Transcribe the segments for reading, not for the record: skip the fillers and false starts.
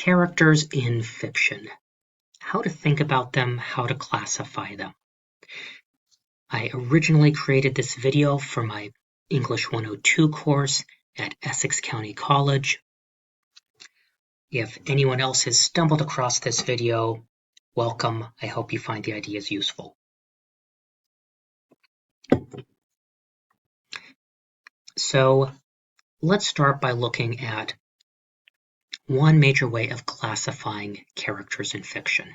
Characters in fiction. How to think about them, how to classify them. I originally created this video for my English 102 course at Essex County College. If anyone else has stumbled across this video, welcome. I hope you find the ideas useful. So let's start by looking at one major way of classifying characters in fiction.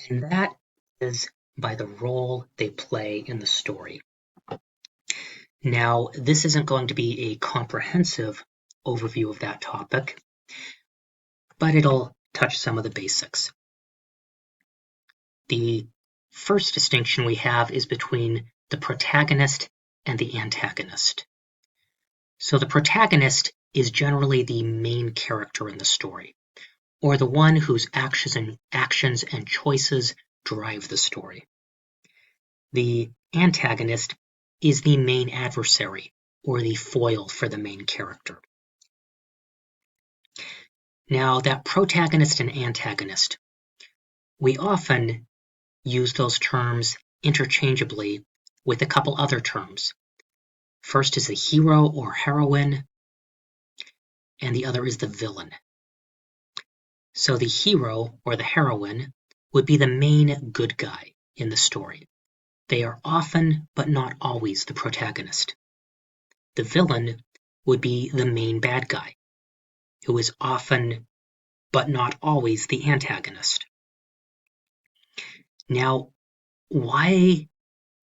And that is by the role they play in the story. Now, this isn't going to be a comprehensive overview of that topic, but it'll touch some of the basics. The first distinction we have is between the protagonist and the antagonist. So the protagonist is generally the main character in the story, or the one whose actions and choices drive the story. The antagonist is the main adversary, or the foil for the main character. Now, that protagonist and antagonist, we often use those terms interchangeably with a couple other terms. First is the hero or heroine, and the other is the villain. So the hero or the heroine would be the main good guy in the story. They are often, but not always, the protagonist. The villain would be the main bad guy, who is often, but not always, the antagonist. Now,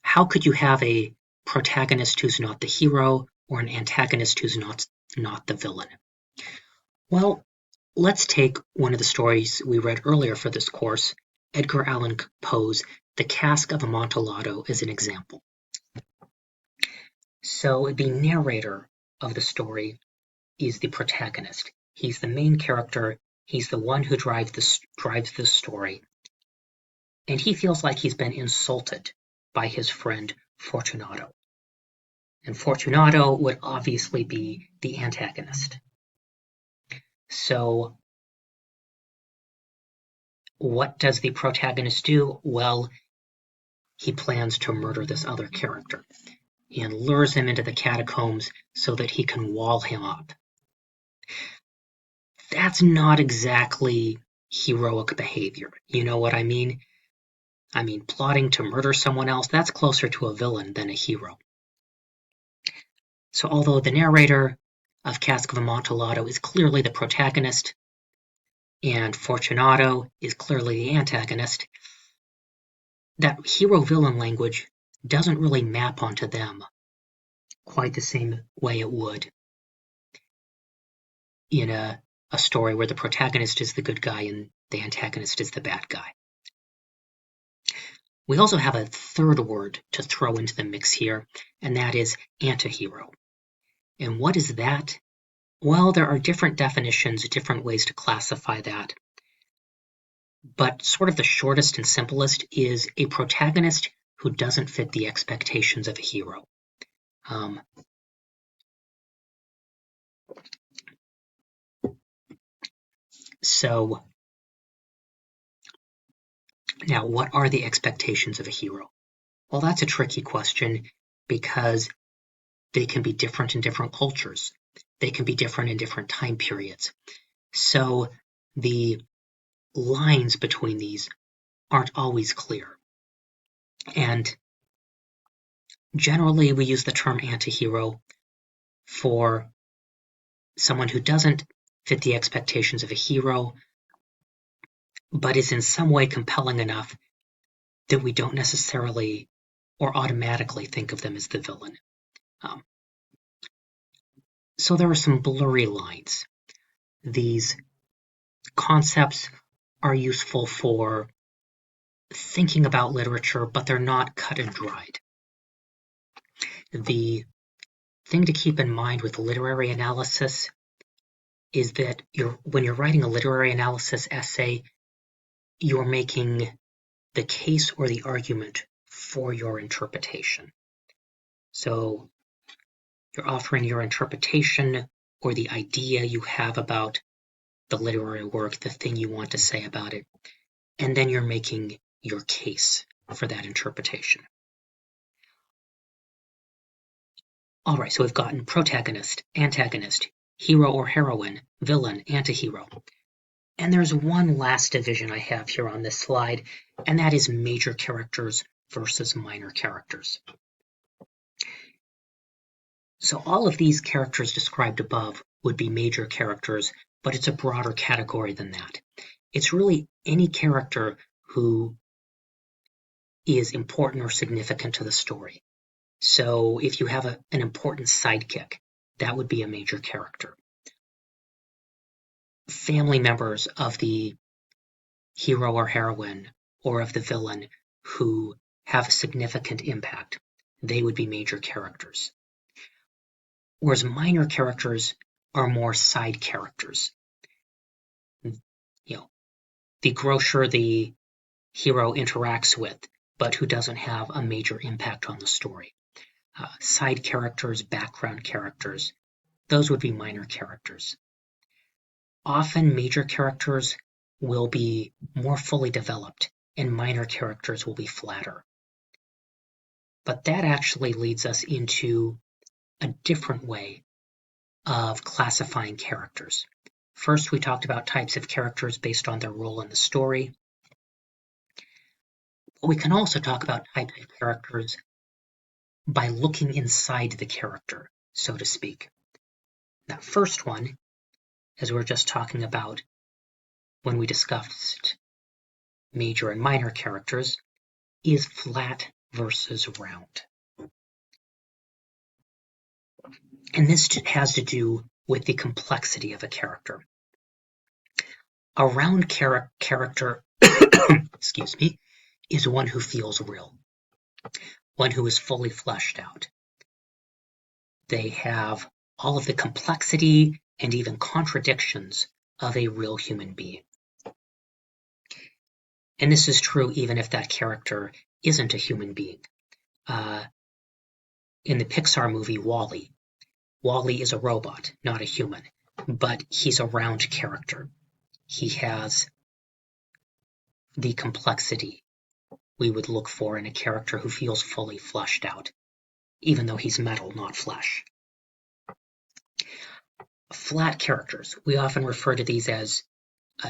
how could you have a protagonist who's not the hero or an antagonist who's not the villain? Well, let's take one of the stories we read earlier for this course, Edgar Allan Poe's The Cask of Amontillado, as an example. So the narrator of the story is the protagonist. He's the main character. He's the one who drives the story. And he feels like he's been insulted by his friend Fortunato. And Fortunato would obviously be the antagonist. So what does the protagonist do? Well, he plans to murder this other character and lures him into the catacombs so that he can wall him up. That's not exactly heroic behavior. You know what I mean? I mean, plotting to murder someone else, that's closer to a villain than a hero. So although the narrator of Cask of Amontillado is clearly the protagonist, and Fortunato is clearly the antagonist, that hero-villain language doesn't really map onto them quite the same way it would in a story where the protagonist is the good guy and the antagonist is the bad guy. We also have a third word to throw into the mix here, and that is antihero. And what is that? Well, there are different definitions, different ways to classify that. But sort of the shortest and simplest is a protagonist who doesn't fit the expectations of a hero. So now, what are the expectations of a hero? Well, that's a tricky question because they can be different in different cultures. They can be different in different time periods. So the lines between these aren't always clear. And generally, we use the term antihero for someone who doesn't fit the expectations of a hero, but is in some way compelling enough that we don't necessarily or automatically think of them as the villain. So there are some blurry lines. These concepts are useful for thinking about literature, but they're not cut and dried. The thing to keep in mind with literary analysis is that when you're writing a literary analysis essay, you're making the case or the argument for your interpretation. So you're offering your interpretation or the idea you have about the literary work, the thing you want to say about it, and then you're making your case for that interpretation. All right, so we've gotten protagonist, antagonist, hero or heroine, villain, antihero. And there's one last division I have here on this slide, and that is major characters versus minor characters. So all of these characters described above would be major characters, but it's a broader category than that. It's really any character who is important or significant to the story. So if you have an important sidekick, that would be a major character. Family members of the hero or heroine or of the villain who have a significant impact, they would be major characters. Whereas minor characters are more side characters. The grocer the hero interacts with, but who doesn't have a major impact on the story. Side characters, background characters, those would be minor characters. Often major characters will be more fully developed and minor characters will be flatter. But that actually leads us into a different way of classifying characters. First, we talked about types of characters based on their role in the story. But we can also talk about types of characters by looking inside the character, so to speak. That first one, as we were just talking about when we discussed major and minor characters, is flat versus round. And this has to do with the complexity of a character. A round character excuse me, is one who feels real, one who is fully fleshed out. They have all of the complexity and even contradictions of a real human being. And this is true even if that character isn't a human being. In the Pixar movie WALL-E, WALL-E is a robot, not a human, but he's a round character. He has the complexity we would look for in a character who feels fully fleshed out, even though he's metal, not flesh. Flat characters, we often refer to these as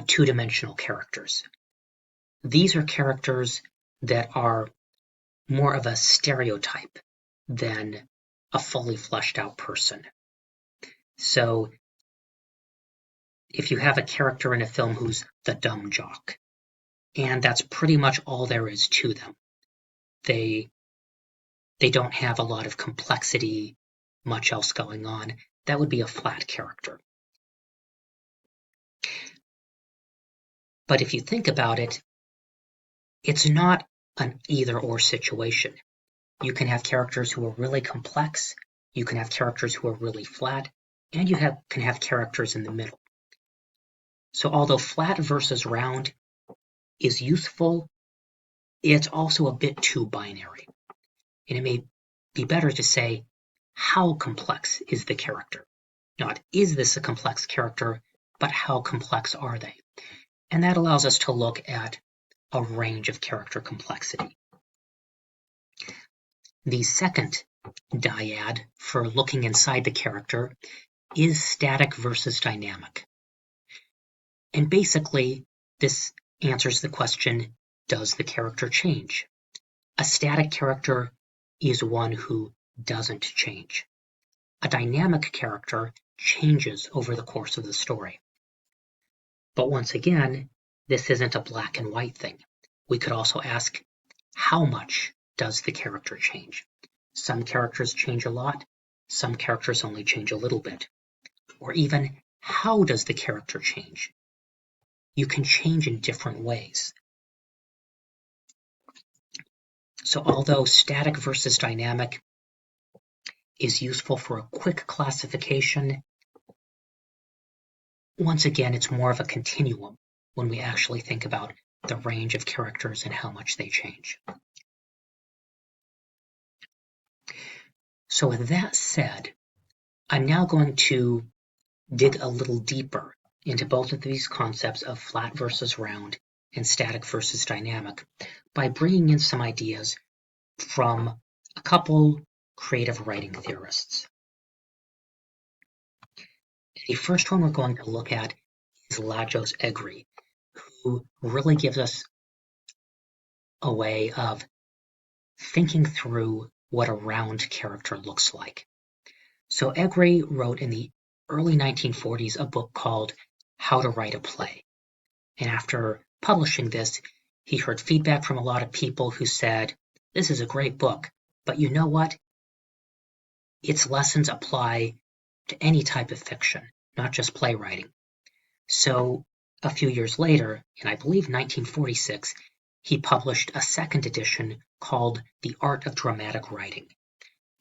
two-dimensional characters. These are characters that are more of a stereotype than a fully fleshed out person. So if you have a character in a film who's the dumb jock, and that's pretty much all there is to them, they don't have a lot of complexity, much else going on, that would be a flat character. But if you think about it, it's not an either-or situation. You can have characters who are really complex, you can have characters who are really flat, and you can have characters in the middle. So although flat versus round is useful, it's also a bit too binary. And it may be better to say, how complex is the character? Not, is this a complex character, but how complex are they? And that allows us to look at a range of character complexity. The second dyad for looking inside the character is static versus dynamic. And basically, this answers the question, does the character change? A static character is one who doesn't change. A dynamic character changes over the course of the story. But once again, this isn't a black and white thing. We could also ask, how much does the character change? Some characters change a lot, some characters only change a little bit. Or even, how does the character change? You can change in different ways. So although static versus dynamic is useful for a quick classification, once again, it's more of a continuum when we actually think about the range of characters and how much they change. So with that said, I'm now going to dig a little deeper into both of these concepts of flat versus round and static versus dynamic by bringing in some ideas from a couple creative writing theorists. The first one we're going to look at is Lajos Egri, who really gives us a way of thinking through what a round character looks like. So Egri wrote in the early 1940s a book called How to Write a Play. And after publishing this, he heard feedback from a lot of people who said, this is a great book, but you know what? Its lessons apply to any type of fiction, not just playwriting. So a few years later, in I believe 1946, he published a second edition called The Art of Dramatic Writing.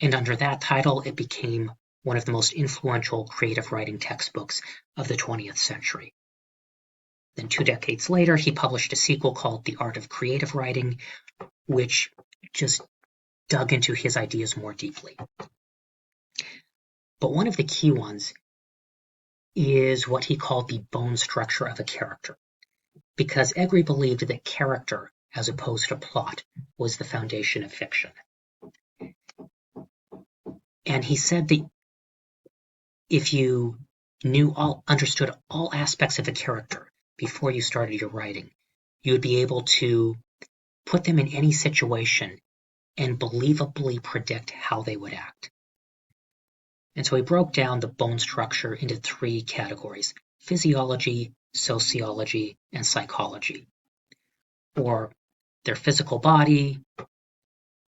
And under that title, it became one of the most influential creative writing textbooks of the 20th century. Then 2 decades later, he published a sequel called The Art of Creative Writing, which just dug into his ideas more deeply. But one of the key ones is what he called the bone structure of a character, because Egri believed that character, as opposed to plot, was the foundation of fiction. And he said that if you understood all aspects of a character before you started your writing, you would be able to put them in any situation and believably predict how they would act. And so he broke down the bone structure into 3 categories: physiology, sociology, and psychology, or their physical body,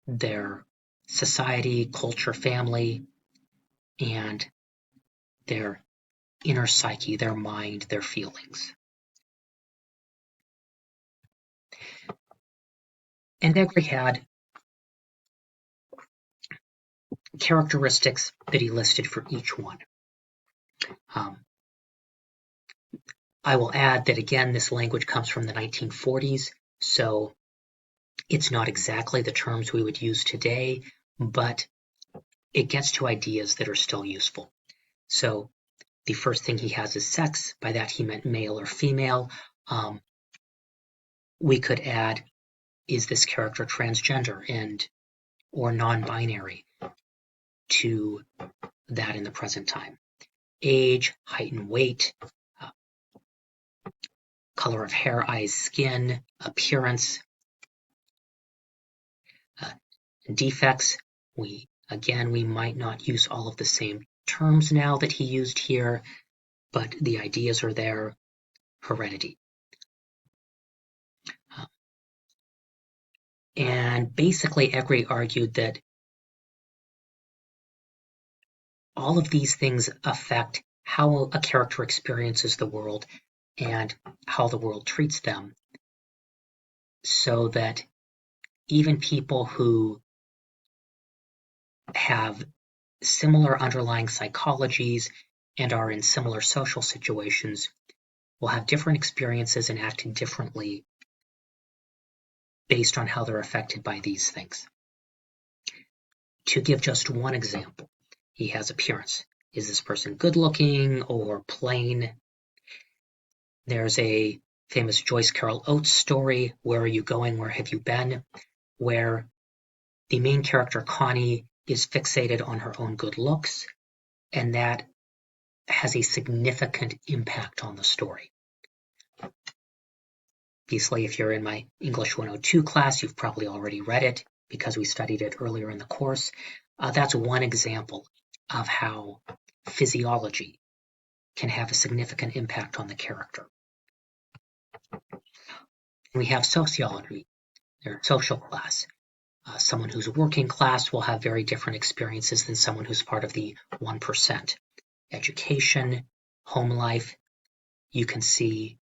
their society, culture, family, and their inner psyche, their mind, their feelings. And Egri had characteristics that he listed for each one. I will add that, again, this language comes from the 1940s, so it's not exactly the terms we would use today, but it gets to ideas that are still useful. So the first thing he has is sex. By that he meant male or female. We could add, is this character transgender or non-binary to that in the present time. Age, height and weight, color of hair, eyes, skin, appearance, defects. We might not use all of the same terms now that he used here, but the ideas are there. Heredity. And basically, Egri argued that all of these things affect how a character experiences the world and how the world treats them, so that even people who have similar underlying psychologies and are in similar social situations will have different experiences and act differently based on how they're affected by these things. To give just one example, he has appearance. Is this person good looking or plain? There's a famous Joyce Carol Oates story, Where Are You Going, Where Have You Been?, where the main character, Connie, is fixated on her own good looks, and that has a significant impact on the story. Obviously, if you're in my English 102 class, you've probably already read it because we studied it earlier in the course. That's one example of how physiology can have a significant impact on the character. We have sociology, or social class. Someone who's working class will have very different experiences than someone who's part of the 1%. Education, home life, you can see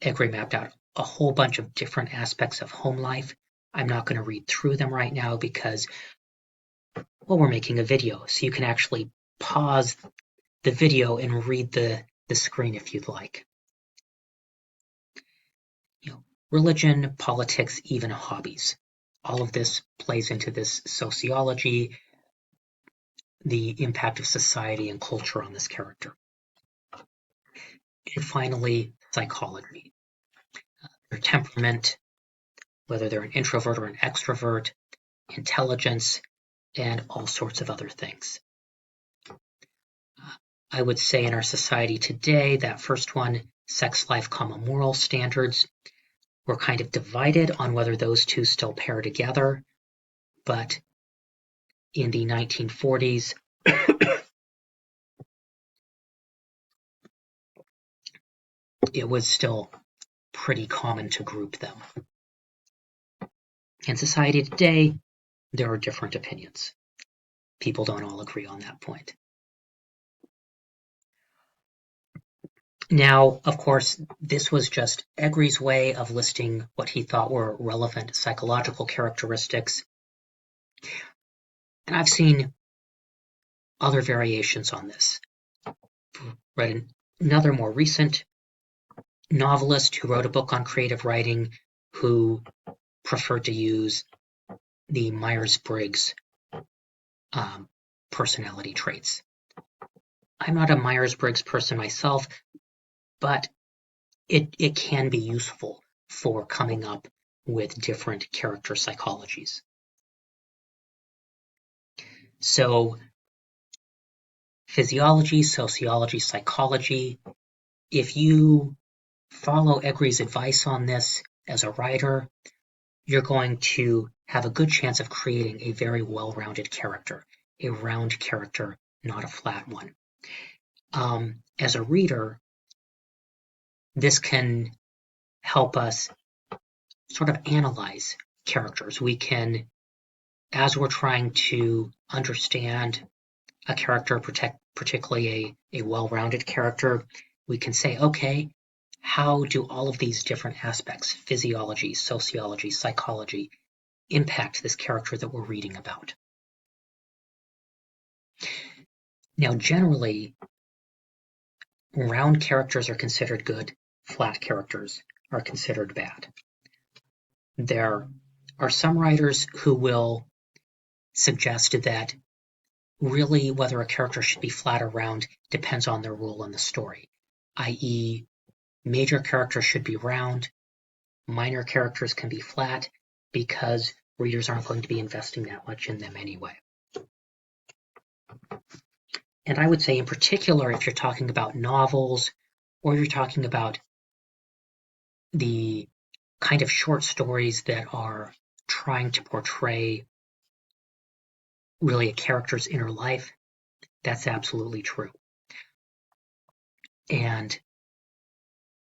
Egri mapped out a whole bunch of different aspects of home life. I'm not going to read through them right now because, well, we're making a video, so you can actually pause the video and read the screen if you'd like. Religion, politics, even hobbies. All of this plays into this sociology. the impact of society and culture on this character. And finally, psychology. Their temperament, whether they're an introvert or an extrovert, intelligence, and all sorts of other things. I would say in our society today, that first one, sex, life, moral standards, we're kind of divided on whether those two still pair together, but in the 1940s, it was still pretty common to group them. In society today, there are different opinions. People don't all agree on that point. Now, of course, this was just Egri's way of listing what he thought were relevant psychological characteristics. And I've seen other variations on this. Read another more recent novelist who wrote a book on creative writing who preferred to use the Myers-Briggs personality traits. I'm not a Myers-Briggs person myself, but it can be useful for coming up with different character psychologies. So, physiology, sociology, psychology, if you follow Egri's advice on this as a writer, you're going to have a good chance of creating a very well-rounded character, a round character, not a flat one. As a reader, this can help us sort of analyze characters. We can, as we're trying to understand a character, particularly a well-rounded character, we can say, okay, how do all of these different aspects, physiology, sociology, psychology, impact this character that we're reading about? Now, generally, round characters are considered good, flat characters are considered bad. There are some writers who will suggest that really whether a character should be flat or round depends on their role in the story, i.e., major characters should be round, minor characters can be flat because readers aren't going to be investing that much in them anyway. And I would say in particular, if you're talking about novels or you're talking about the kind of short stories that are trying to portray really a character's inner life, that's absolutely true. And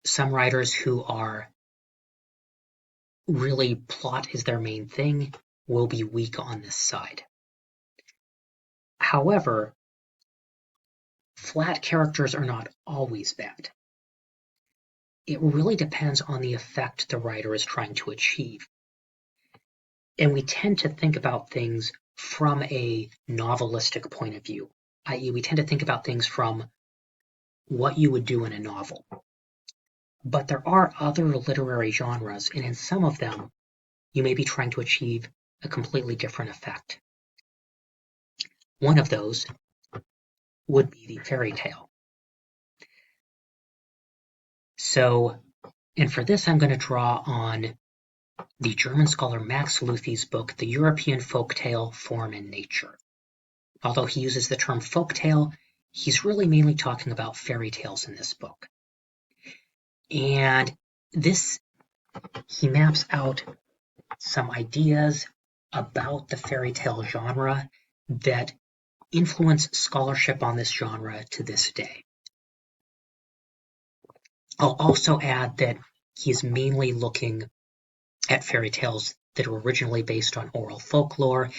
some writers who are really plot is their main thing will be weak on this side. However, flat characters are not always bad. It really depends on the effect the writer is trying to achieve. And we tend to think about things from a novelistic point of view, i.e., we tend to think about things from what you would do in a novel. But there are other literary genres, and in some of them, you may be trying to achieve a completely different effect. One of those would be the fairy tale. So, and for this I'm going to draw on the German scholar Max Luthe's book, The European Folktale, Form and Nature. Although he uses the term folktale, he's really mainly talking about fairy tales in this book. And this, he maps out some ideas about the fairy tale genre that influence scholarship on this genre to this day. I'll also add that he is mainly looking at fairy tales that were originally based on oral folklore,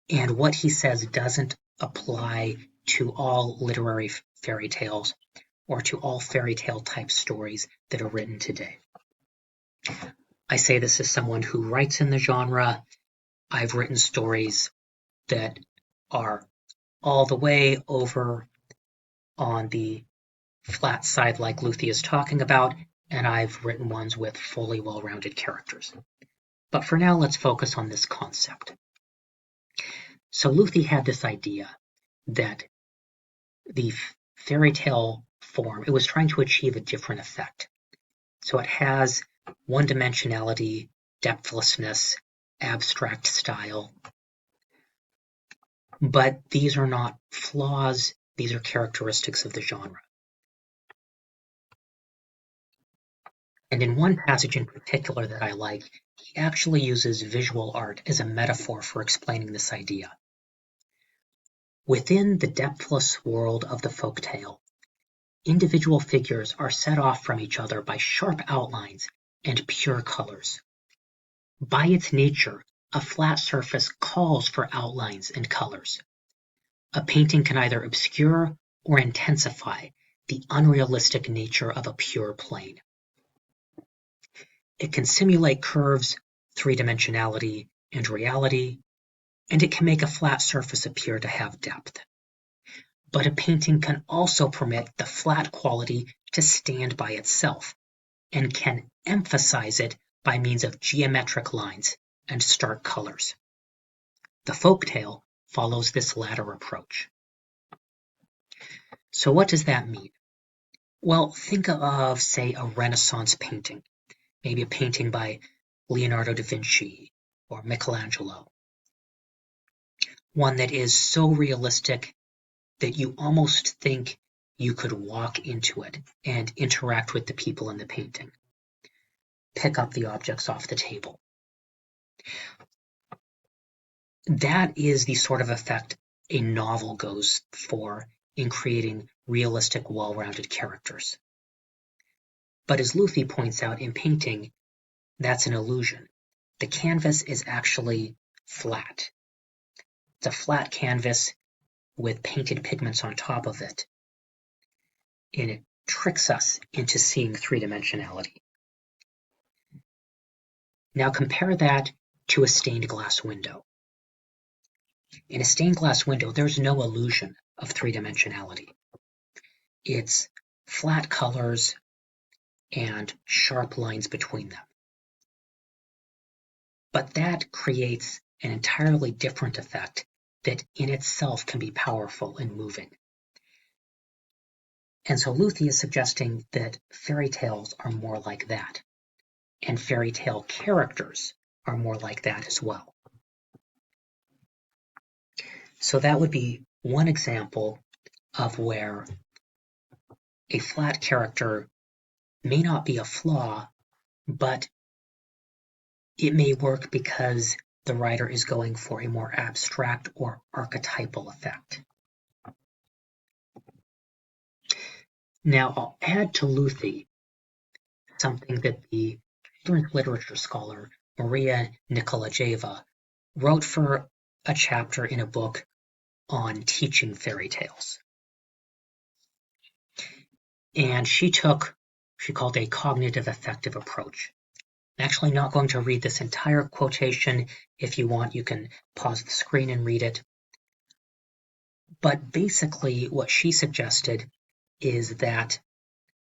and what he says doesn't apply to all literary fairy tales or to all fairy tale type stories that are written today. I say this as someone who writes in the genre. I've written stories that are all the way over on the flat side like Luthi is talking about, and I've written ones with fully well-rounded characters. But for now, let's focus on this concept. So Luthi had this idea that the fairy tale form, it was trying to achieve a different effect. So it has one-dimensionality, depthlessness, abstract style, but these are not flaws, these are characteristics of the genre. And in one passage in particular that I like, he actually uses visual art as a metaphor for explaining this idea. Within the depthless world of the folktale, individual figures are set off from each other by sharp outlines and pure colors. By its nature, a flat surface calls for outlines and colors. A painting can either obscure or intensify the unrealistic nature of a pure plane. It can simulate curves, three-dimensionality, and reality, and it can make a flat surface appear to have depth. But a painting can also permit the flat quality to stand by itself, and can emphasize it by means of geometric lines and stark colors. The folktale follows this latter approach. So what does that mean? Well, think of, say, a Renaissance painting, maybe a painting by Leonardo da Vinci or Michelangelo. One that is so realistic that you almost think you could walk into it and interact with the people in the painting. Pick up the objects off the table. That is the sort of effect a novel goes for in creating realistic, well-rounded characters. But as Luthi points out, in painting, that's an illusion. The canvas is actually flat. It's a flat canvas with painted pigments on top of it, and it tricks us into seeing three-dimensionality. Now compare that to a stained glass window. In a stained glass window, there's no illusion of three-dimensionality. It's flat colors and sharp lines between them. But that creates an entirely different effect that in itself can be powerful and moving. And so Luthi is suggesting that fairy tales are more like that, and fairy tale characters are more like that as well. So that would be one example of where a flat character may not be a flaw, but it may work because the writer is going for a more abstract or archetypal effect. Now I'll add to Luthi something that the children's literature scholar Maria Nikolajeva wrote for a chapter in a book on teaching fairy tales. And she called a cognitive affective approach. I'm actually not going to read this entire quotation. If you want, you can pause the screen and read it. But basically what she suggested is that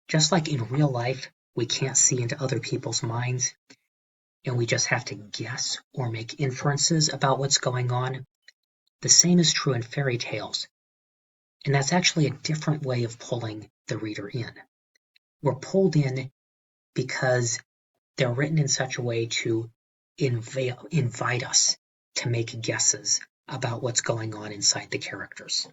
just like in real life, we can't see into other people's minds, and we just have to guess or make inferences about what's going on, the same is true in fairy tales. And that's actually a different way of pulling the reader in. We're pulled in because they're written in such a way to invite us to make guesses about what's going on inside the characters.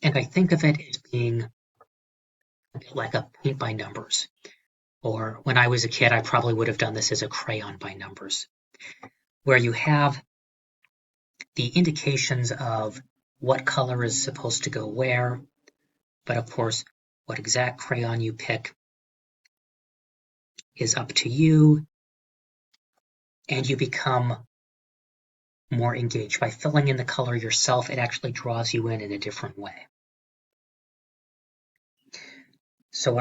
And I think of it as being a bit like a paint by numbers. Or when I was a kid, I probably would have done this as a crayon by numbers, where you have the indications of what color is supposed to go where, but of course, what exact crayon you pick is up to you, and you become more engaged. By filling in the color yourself, it actually draws you in a different way. So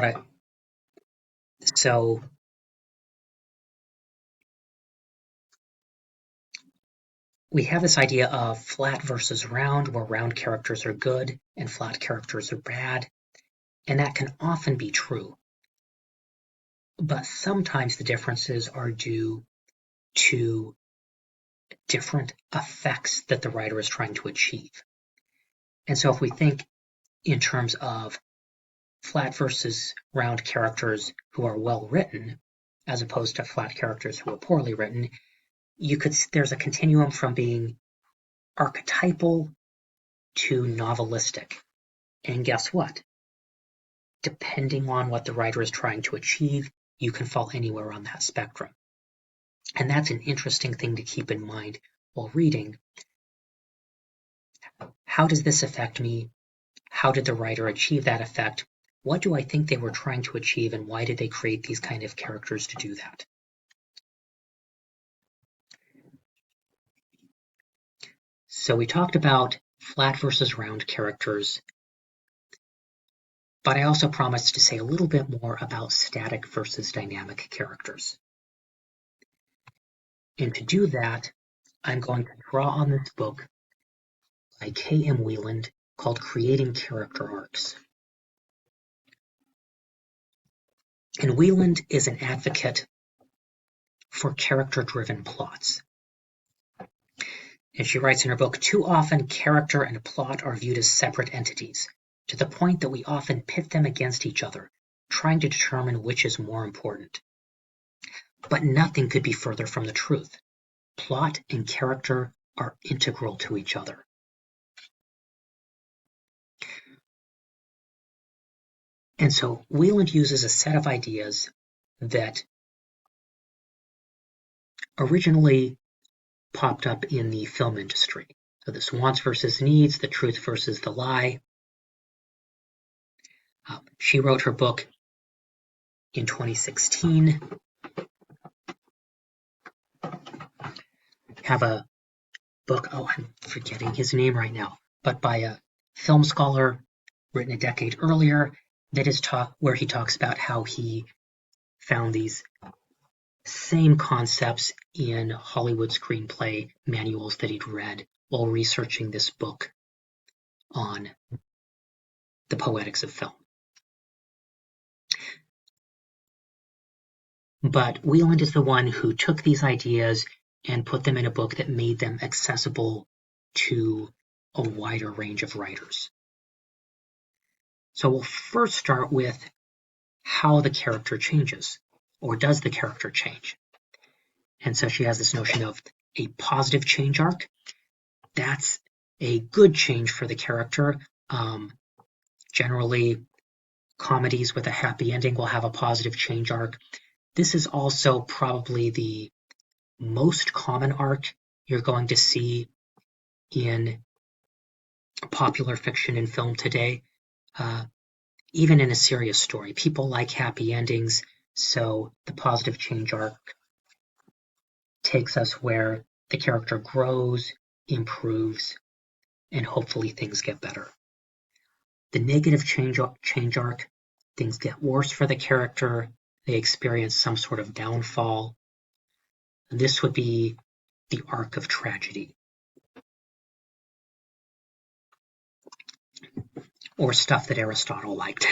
we have this idea of flat versus round, where round characters are good and flat characters are bad, and that can often be true. But sometimes the differences are due to different effects that the writer is trying to achieve. And so if we think in terms of flat versus round characters who are well written, as opposed to flat characters who are poorly written, there's a continuum from being archetypal to novelistic. And guess what? Depending on what the writer is trying to achieve, you can fall anywhere on that spectrum. And that's an interesting thing to keep in mind while reading. How does this affect me? How did the writer achieve that effect? What do I think they were trying to achieve, and why did they create these kind of characters to do that? So we talked about flat versus round characters, but I also promised to say a little bit more about static versus dynamic characters. And to do that, I'm going to draw on this book by K.M. Wieland called Creating Character Arcs. And Wieland is an advocate for character-driven plots. And she writes in her book, too often character and plot are viewed as separate entities, to the point that we often pit them against each other, trying to determine which is more important. But nothing could be further from the truth. Plot and character are integral to each other. And so Wieland uses a set of ideas that originally popped up in the film industry. So this wants versus needs, the truth versus the lie. She wrote her book in 2016. Have a book, I'm forgetting his name right now, but by a film scholar written a decade earlier, that is where he talks about how he found these same concepts in Hollywood screenplay manuals that he'd read while researching this book on the poetics of film. But Wieland is the one who took these ideas and put them in a book that made them accessible to a wider range of writers. So we'll first start with how the character changes, or does the character change? And so she has this notion of a positive change arc. That's a good change for the character. Generally, comedies with a happy ending will have a positive change arc. This is also probably the most common arc you're going to see in popular fiction and film today. Even in a serious story, people like happy endings, so the positive change arc takes us where the character grows, improves, and hopefully things get better. The negative change arc, things get worse for the character, they experience some sort of downfall. This would be the arc of tragedy. Or stuff that Aristotle liked.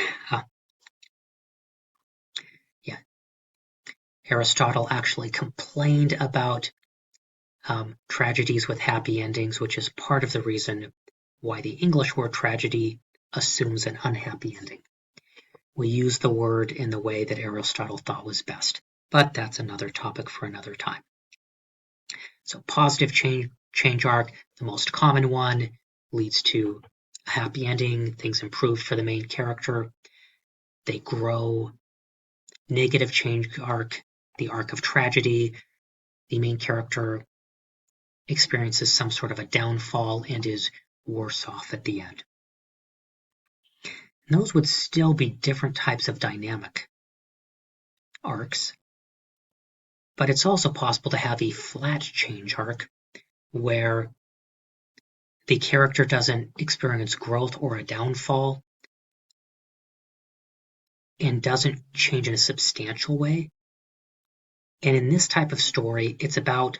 Yeah. Aristotle actually complained about tragedies with happy endings, which is part of the reason why the English word tragedy assumes an unhappy ending. We use the word in the way that Aristotle thought was best, but that's another topic for another time. So positive change arc, the most common one, leads to a happy ending, things improve for the main character, they grow. Negative change arc, the arc of tragedy, the main character experiences some sort of a downfall and is worse off at the end. And those would still be different types of dynamic arcs, but it's also possible to have a flat change arc where the character doesn't experience growth or a downfall and doesn't change in a substantial way. And in this type of story, it's about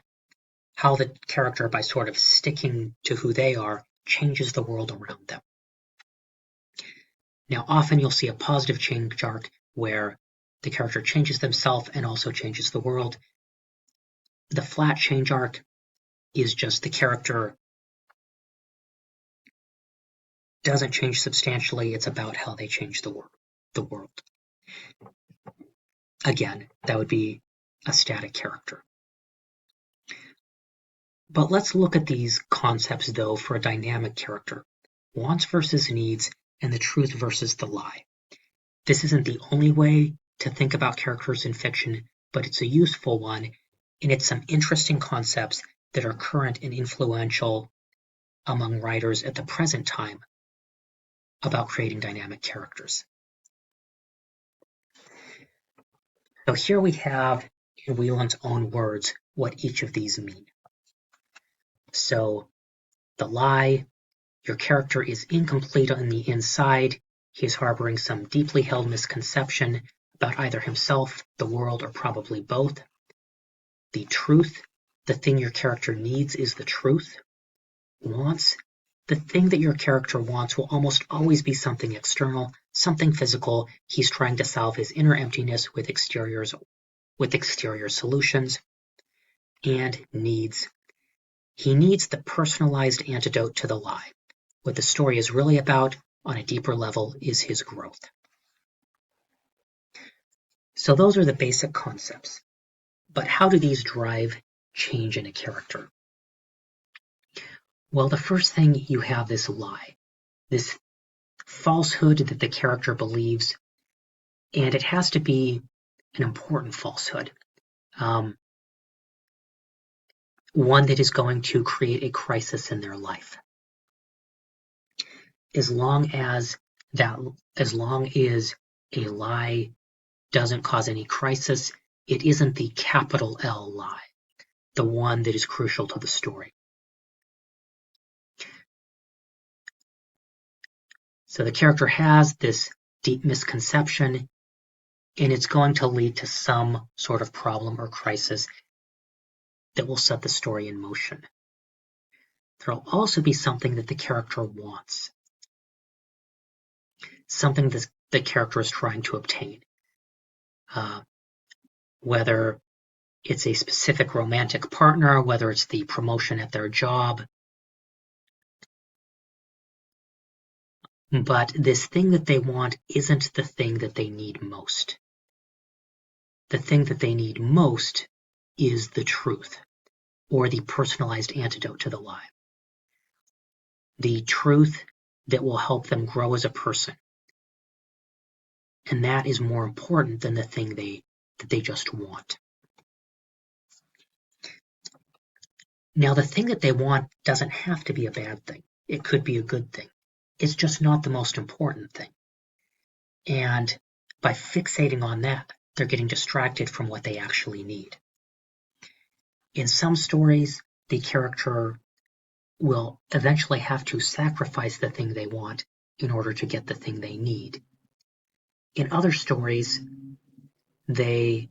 how the character, by sort of sticking to who they are, changes the world around them. Now, often you'll see a positive change arc where the character changes themselves and also changes the world. The flat change arc is just the character doesn't change substantially. It's about how they change the world. Again, that would be a static character. But let's look at these concepts, though, for a dynamic character. Wants versus needs, and the truth versus the lie. This isn't the only way to think about characters in fiction, but it's a useful one, and it's some interesting concepts that are current and influential among writers at the present time about creating dynamic characters. So here we have, in Wieland's own words, what each of these mean. So, the lie, your character is incomplete on the inside. He is harboring some deeply held misconception about either himself, the world, or probably both. The truth, the thing your character needs is the truth. Wants, the thing that your character wants will almost always be something external, something physical. He's trying to solve his inner emptiness with exterior solutions. And needs, he needs the personalized antidote to the lie. What the story is really about, on a deeper level, is his growth. So those are the basic concepts. But how do these drive change in a character? Well, the first thing, you have this lie, this falsehood that the character believes, and it has to be an important falsehood. One that is going to create a crisis in their life. As long as a lie doesn't cause any crisis, it isn't the capital L lie, the one that is crucial to the story. So the character has this deep misconception, and it's going to lead to some sort of problem or crisis that will set the story in motion. There will also be something that the character wants, something that the character is trying to obtain. Whether it's a specific romantic partner, whether it's the promotion at their job. But this thing that they want isn't the thing that they need most. The thing that they need most is the truth, or the personalized antidote to the lie. The truth that will help them grow as a person. And that is more important than the thing that they just want. Now, the thing that they want doesn't have to be a bad thing. It could be a good thing. It's just not the most important thing. And by fixating on that, they're getting distracted from what they actually need. In some stories, the character will eventually have to sacrifice the thing they want in order to get the thing they need. In other stories, they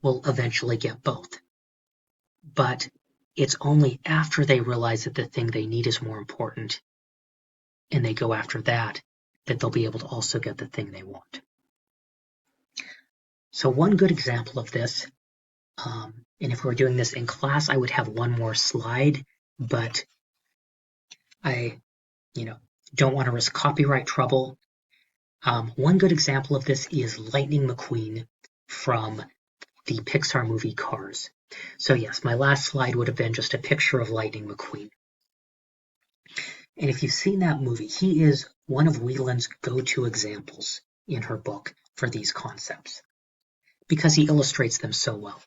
will eventually get both. But it's only after they realize that the thing they need is more important, and they go after that they'll be able to also get the thing they want. So one good example of this, and if we were doing this in class, I would have one more slide, but I don't want to risk copyright trouble. One good example of this is Lightning McQueen from the Pixar movie Cars. So yes, my last slide would have been just a picture of Lightning McQueen. And if you've seen that movie, he is one of Wieland's go-to examples in her book for these concepts, because he illustrates them so well.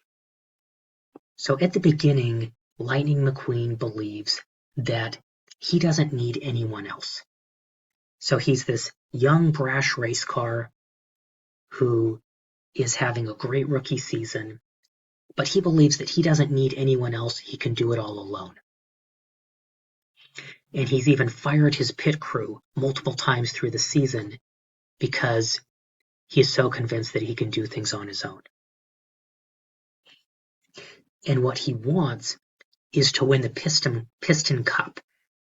So at the beginning, Lightning McQueen believes that he doesn't need anyone else. So he's this young, brash race car who is having a great rookie season, but he believes that he doesn't need anyone else. He can do it all alone. And he's even fired his pit crew multiple times through the season because he's so convinced that he can do things on his own. And what he wants is to win the Piston Cup.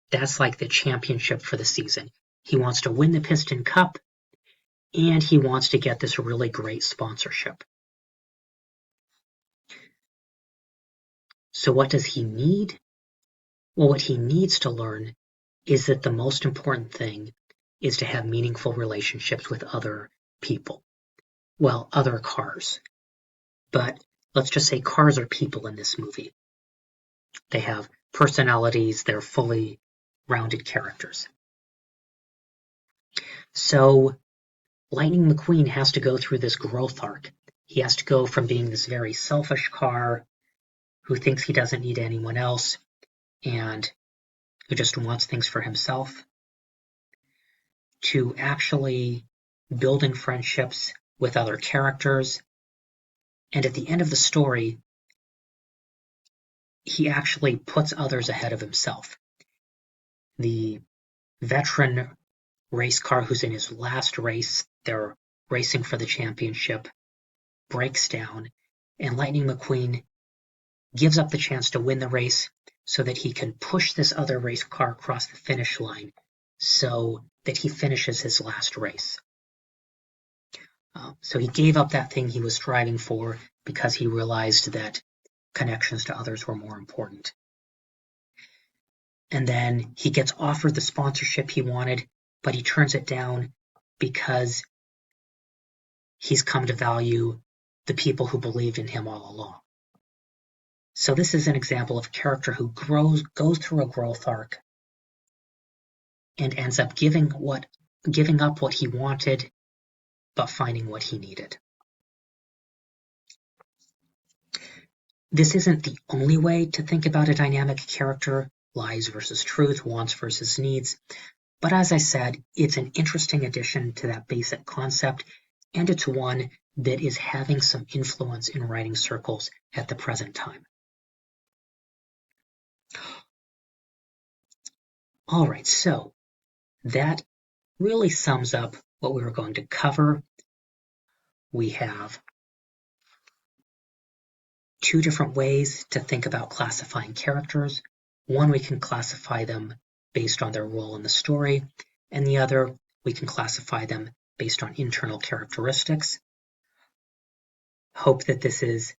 That's like the championship for the season. He wants to win the Piston Cup, and he wants to get this really great sponsorship. So what does he need? Well, what he needs to learn is that the most important thing is to have meaningful relationships with other people. Well, other cars. But let's just say cars are people in this movie. They have personalities, they're fully rounded characters. So Lightning McQueen has to go through this growth arc. He has to go from being this very selfish car who thinks he doesn't need anyone else and who just wants things for himself, to actually building friendships with other characters. And at the end of the story, he actually puts others ahead of himself. The veteran race car who's in his last race, they're racing for the championship, breaks down, and Lightning McQueen gives up the chance to win the race so that he can push this other race car across the finish line so that he finishes his last race. So he gave up that thing he was striving for because he realized that connections to others were more important. And then he gets offered the sponsorship he wanted, but he turns it down because he's come to value the people who believed in him all along. So this is an example of a character who goes through a growth arc and ends up giving up what he wanted, but finding what he needed. This isn't the only way to think about a dynamic character, lies versus truth, wants versus needs, but as I said, it's an interesting addition to that basic concept, and it's one that is having some influence in writing circles at the present time. All right, so that really sums up what we were going to cover. We have two different ways to think about classifying characters. One, we can classify them based on their role in the story, and the other, we can classify them based on internal characteristics. Hope that this is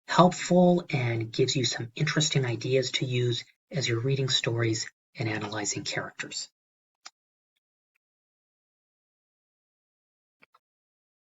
helpful and gives you some interesting ideas to use as you're reading stories and analyzing characters.